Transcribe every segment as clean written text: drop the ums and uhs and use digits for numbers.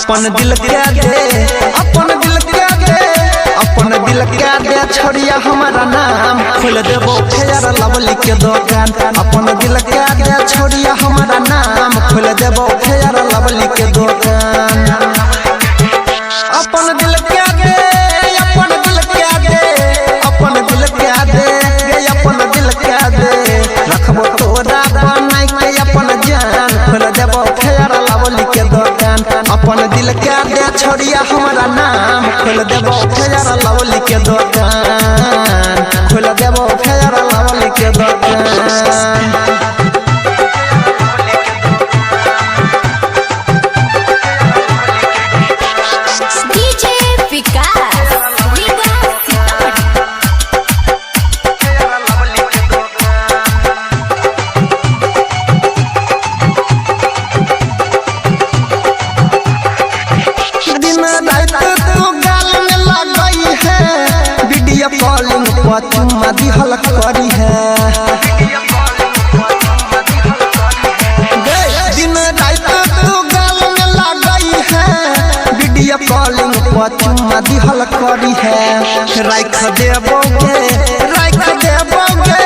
अपन दिल के दे, अपन दिल के दे, अपन दिल के दे छोड़िया हमारा नाम खोल देबो फेयर लवली के दुकान। अपन दिल के दे छोड़िया हमारा नाम खोल देबो फेयर लवली के दुकान। अपन दिल के दे, अपन दिल के दे, अपन दिल के दे, अपन दिल के दे रखबो तोरा बनाई के अपन जान खोल देबो फेयर लवली के दुकान। अपन दिल के दे छोड़िया हमारा नाम खोल देबो फेयर लवली के दुकान। खोल देबो फेयर लवली के दुकान। कॉलिंग पर चुम्मा दिहल करी है, दिन रात तू गाल में लगई है। वीडियो कॉलिंग पर चुम्मा दिहल करी है। राख देबोगे, राख देबोगे,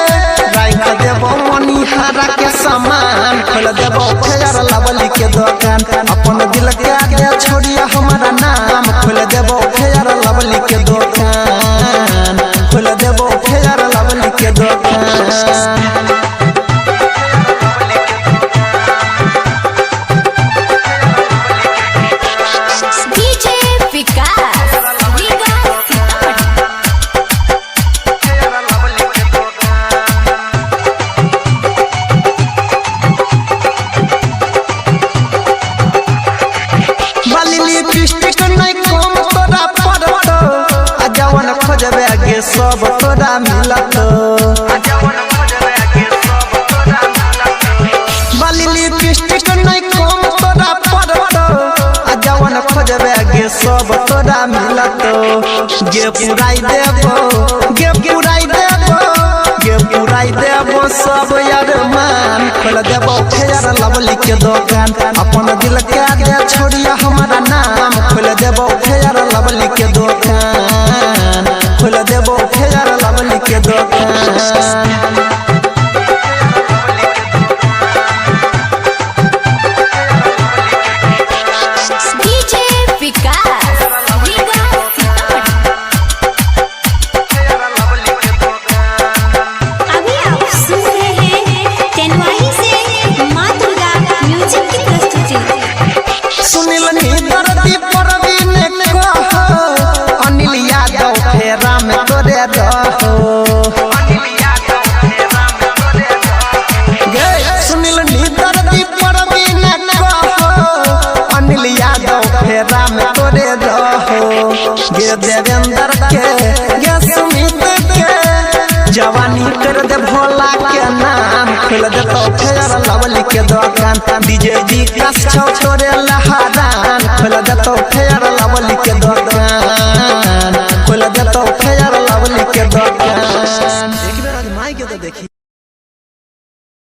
राख देबो मनिहारा के सामान खोल देबो फेयर लवली के दुकान। अपन दिल के दे छोड़िया हमारा नाम खोल देबो फेयर लवली के दुकान। खोल देबो फेयर लवली के दुकान। सब तोरा मिलत बाली लिपस्टिक नहीं कम तोरा पड़त। आ जवन खोजबे गे सब तोरा मिलत। गे पुराई देबो, गे पुराई देबो, गे पुराई देबो सब यार मान खोल देबो फेयर लवली के दुकान। अपन दिल के दे छोड़िया हमारा नाम खोल देबो फेयर लवली के दुकान। खोल देबो फेयर लवली के दुकान। गे देवेंद्र के, गे सुमित के जवानी कर दे भोला के नाम खोल दे तो फेयर लवली के दुकान। डीजे जी कस छोड़े लहरान खोल दे तो फेयर लवली के दुकान। खोल दे तो फेयर लवली के दुकान। एक बेर माई के तो देखी।